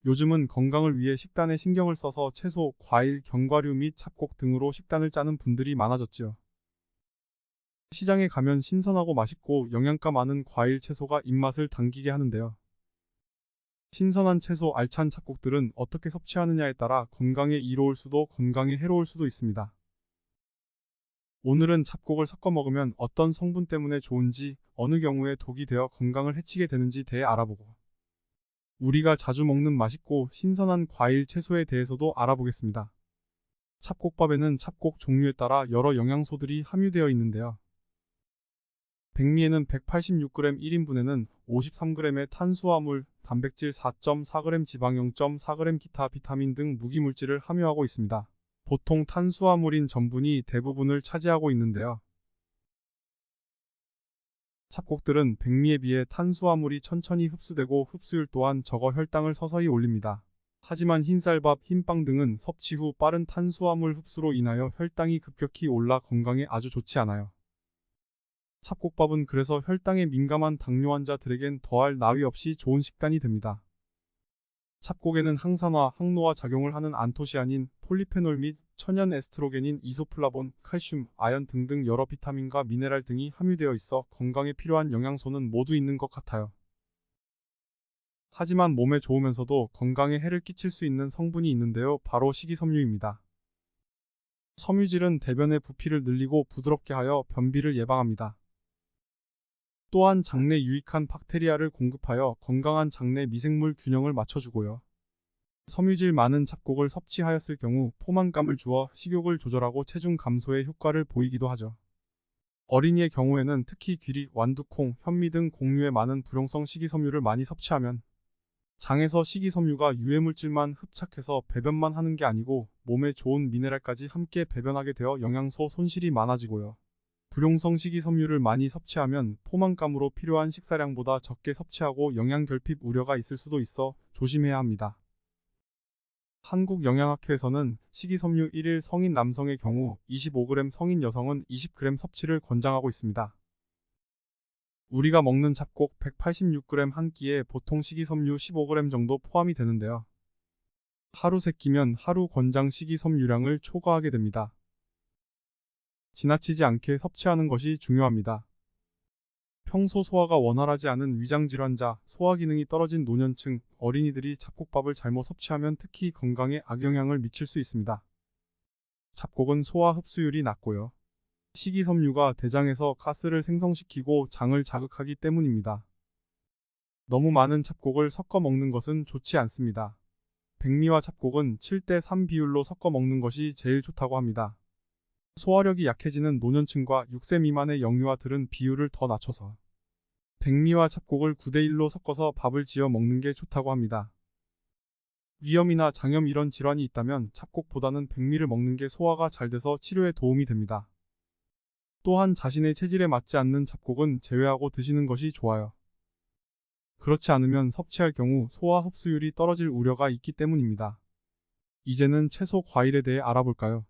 요즘은 건강을 위해 식단에 신경을 써서 채소, 과일, 견과류 및 잡곡 등으로 식단을 짜는 분들이 많아졌지요. 시장에 가면 신선하고 맛있고 영양가 많은 과일, 채소가 입맛을 당기게 하는데요. 신선한 채소, 알찬 잡곡들은 어떻게 섭취하느냐에 따라 건강에 이로울 수도 건강에 해로울 수도 있습니다. 오늘은 잡곡을 섞어 먹으면 어떤 성분 때문에 좋은지, 어느 경우에 독이 되어 건강을 해치게 되는지 대해 알아보고, 우리가 자주 먹는 맛있고 신선한 과일, 채소에 대해서도 알아보겠습니다. 잡곡밥에는 잡곡 종류에 따라 여러 영양소들이 함유되어 있는데요. 백미에는 186g 1인분에는 53g의 탄수화물, 단백질 4.4g, 지방 0.4g, 기타 비타민 등 무기물질을 함유하고 있습니다. 보통 탄수화물인 전분이 대부분을 차지하고 있는데요. 잡곡들은 백미에 비해 탄수화물이 천천히 흡수되고 흡수율 또한 적어 혈당을 서서히 올립니다. 하지만 흰쌀밥, 흰빵 등은 섭취 후 빠른 탄수화물 흡수로 인하여 혈당이 급격히 올라 건강에 아주 좋지 않아요. 잡곡밥은 그래서 혈당에 민감한 당뇨 환자들에겐 더할 나위 없이 좋은 식단이 됩니다. 잡곡에는 항산화, 항노화 작용을 하는 안토시아닌, 폴리페놀 및 천연 에스트로겐인 이소플라본, 칼슘, 아연 등등 여러 비타민과 미네랄 등이 함유되어 있어 건강에 필요한 영양소는 모두 있는 것 같아요. 하지만 몸에 좋으면서도 건강에 해를 끼칠 수 있는 성분이 있는데요. 바로 식이섬유입니다. 섬유질은 대변의 부피를 늘리고 부드럽게 하여 변비를 예방합니다. 또한 장내 유익한 박테리아를 공급하여 건강한 장내 미생물 균형을 맞춰주고요. 섬유질 많은 잡곡을 섭취하였을 경우 포만감을 주어 식욕을 조절하고 체중 감소에 효과를 보이기도 하죠. 어린이의 경우에는 특히 귀리, 완두콩, 현미 등 곡류에 많은 불용성 식이섬유를 많이 섭취하면 장에서 식이섬유가 유해물질만 흡착해서 배변만 하는 게 아니고 몸에 좋은 미네랄까지 함께 배변하게 되어 영양소 손실이 많아지고요. 불용성 식이섬유를 많이 섭취하면 포만감으로 필요한 식사량보다 적게 섭취하고 영양결핍 우려가 있을 수도 있어 조심해야 합니다. 한국영양학회에서는 식이섬유 1일 성인 남성의 경우 25g, 성인 여성은 20g 섭취를 권장하고 있습니다. 우리가 먹는 잡곡 186g 한 끼에 보통 식이섬유 15g 정도 포함이 되는데요. 하루 3끼면 하루 권장 식이섬유량을 초과하게 됩니다. 지나치지 않게 섭취하는 것이 중요합니다. 평소 소화가 원활하지 않은 위장질환자, 소화기능이 떨어진 노년층, 어린이들이 잡곡밥을 잘못 섭취하면 특히 건강에 악영향을 미칠 수 있습니다. 잡곡은 소화 흡수율이 낮고요. 식이섬유가 대장에서 가스를 생성시키고 장을 자극하기 때문입니다. 너무 많은 잡곡을 섞어 먹는 것은 좋지 않습니다. 백미와 잡곡은 7:3 비율로 섞어 먹는 것이 제일 좋다고 합니다. 소화력이 약해지는 노년층과 6세 미만의 영유아들은 비율을 더 낮춰서 백미와 잡곡을 9:1로 섞어서 밥을 지어 먹는 게 좋다고 합니다. 위염이나 장염 이런 질환이 있다면 잡곡보다는 백미를 먹는 게 소화가 잘 돼서 치료에 도움이 됩니다. 또한 자신의 체질에 맞지 않는 잡곡은 제외하고 드시는 것이 좋아요. 그렇지 않으면 섭취할 경우 소화 흡수율이 떨어질 우려가 있기 때문입니다. 이제는 채소, 과일에 대해 알아볼까요?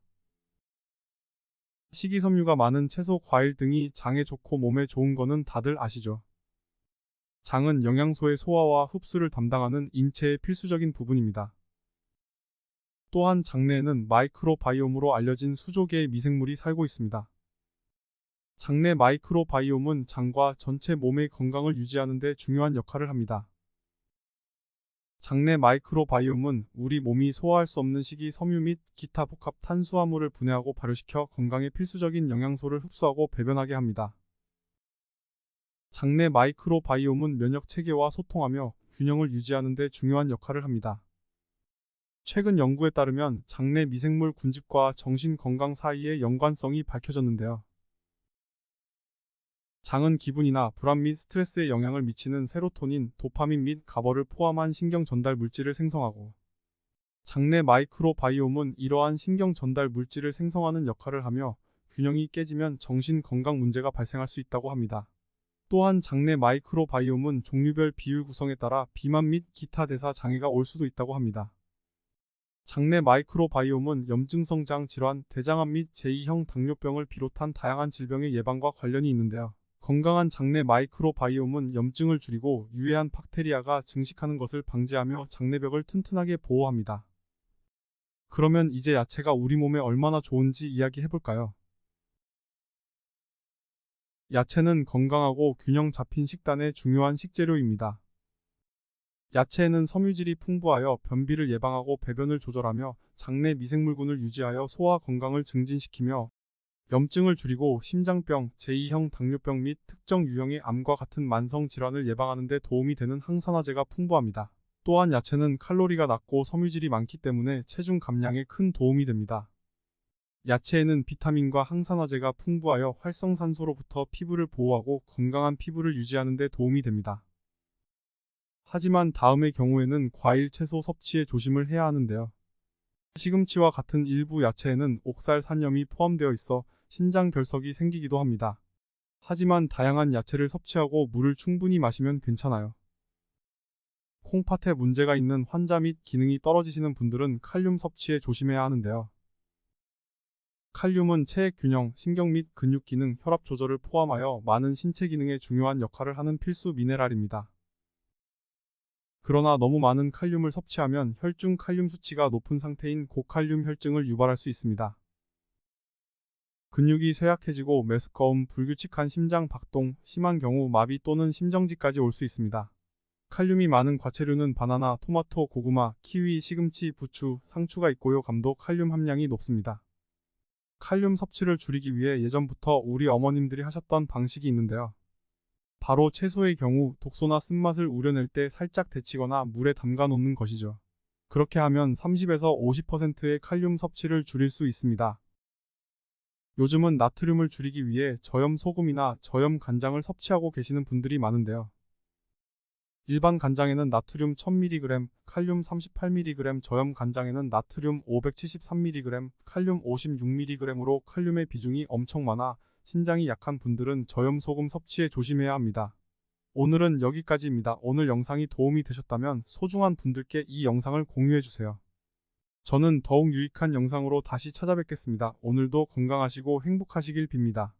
식이섬유가 많은 채소, 과일 등이 장에 좋고 몸에 좋은 거는 다들 아시죠? 장은 영양소의 소화와 흡수를 담당하는 인체의 필수적인 부분입니다. 또한 장내에는 마이크로바이옴으로 알려진 수조 개의 미생물이 살고 있습니다. 장내 마이크로바이옴은 장과 전체 몸의 건강을 유지하는 데 중요한 역할을 합니다. 장내 마이크로바이옴은 우리 몸이 소화할 수 없는 식이섬유 및 기타 복합 탄수화물을 분해하고 발효시켜 건강에 필수적인 영양소를 흡수하고 배변하게 합니다. 장내 마이크로바이옴은 면역 체계와 소통하며 균형을 유지하는 데 중요한 역할을 합니다. 최근 연구에 따르면 장내 미생물 군집과 정신 건강 사이의 연관성이 밝혀졌는데요. 장은 기분이나 불안 및 스트레스에 영향을 미치는 세로토닌, 도파민 및 가버를 포함한 신경 전달 물질을 생성하고, 장내 마이크로바이옴은 이러한 신경 전달 물질을 생성하는 역할을 하며 균형이 깨지면 정신 건강 문제가 발생할 수 있다고 합니다. 또한 장내 마이크로바이옴은 종류별 비율 구성에 따라 비만 및 기타 대사 장애가 올 수도 있다고 합니다. 장내 마이크로바이옴은 염증성 장 질환, 대장암 및 제2형 당뇨병을 비롯한 다양한 질병의 예방과 관련이 있는데요. 건강한 장내 마이크로바이옴은 염증을 줄이고 유해한 박테리아가 증식하는 것을 방지하며 장내벽을 튼튼하게 보호합니다. 그러면 이제 야채가 우리 몸에 얼마나 좋은지 이야기해볼까요? 야채는 건강하고 균형 잡힌 식단의 중요한 식재료입니다. 야채에는 섬유질이 풍부하여 변비를 예방하고 배변을 조절하며 장내 미생물군을 유지하여 소화 건강을 증진시키며 염증을 줄이고 심장병, 제2형 당뇨병 및 특정 유형의 암과 같은 만성 질환을 예방하는 데 도움이 되는 항산화제가 풍부합니다. 또한 야채는 칼로리가 낮고 섬유질이 많기 때문에 체중 감량에 큰 도움이 됩니다. 야채에는 비타민과 항산화제가 풍부하여 활성산소로부터 피부를 보호하고 건강한 피부를 유지하는 데 도움이 됩니다. 하지만 다음의 경우에는 과일, 채소 섭취에 조심을 해야 하는데요. 시금치와 같은 일부 야채에는 옥살산염이 포함되어 있어 신장 결석이 생기기도 합니다. 하지만 다양한 야채를 섭취하고 물을 충분히 마시면 괜찮아요. 콩팥에 문제가 있는 환자 및 기능이 떨어지시는 분들은 칼륨 섭취에 조심해야 하는데요. 칼륨은 체액 균형, 신경 및 근육 기능, 혈압 조절을 포함하여 많은 신체 기능에 중요한 역할을 하는 필수 미네랄입니다. 그러나 너무 많은 칼륨을 섭취하면 혈중 칼륨 수치가 높은 상태인 고칼륨 혈증을 유발할 수 있습니다. 근육이 쇠약해지고 메스꺼움, 불규칙한 심장 박동, 심한 경우 마비 또는 심정지까지 올 수 있습니다. 칼륨이 많은 과채류는 바나나, 토마토, 고구마, 키위, 시금치, 부추, 상추가 있고요. 감도 칼륨 함량이 높습니다. 칼륨 섭취를 줄이기 위해 예전부터 우리 어머님들이 하셨던 방식이 있는데요. 바로 채소의 경우 독소나 쓴맛을 우려낼 때 살짝 데치거나 물에 담가 놓는 것이죠. 그렇게 하면 30에서 50%의 칼륨 섭취를 줄일 수 있습니다. 요즘은 나트륨을 줄이기 위해 저염 소금이나 저염 간장을 섭취하고 계시는 분들이 많은데요. 일반 간장에는 나트륨 1000mg, 칼륨 38mg, 저염 간장에는 나트륨 573mg, 칼륨 56mg으로 칼륨의 비중이 엄청 많아 신장이 약한 분들은 저염 소금 섭취에 조심해야 합니다. 오늘은 여기까지입니다. 오늘 영상이 도움이 되셨다면 소중한 분들께 이 영상을 공유해주세요. 저는 더욱 유익한 영상으로 다시 찾아뵙겠습니다. 오늘도 건강하시고 행복하시길 빕니다.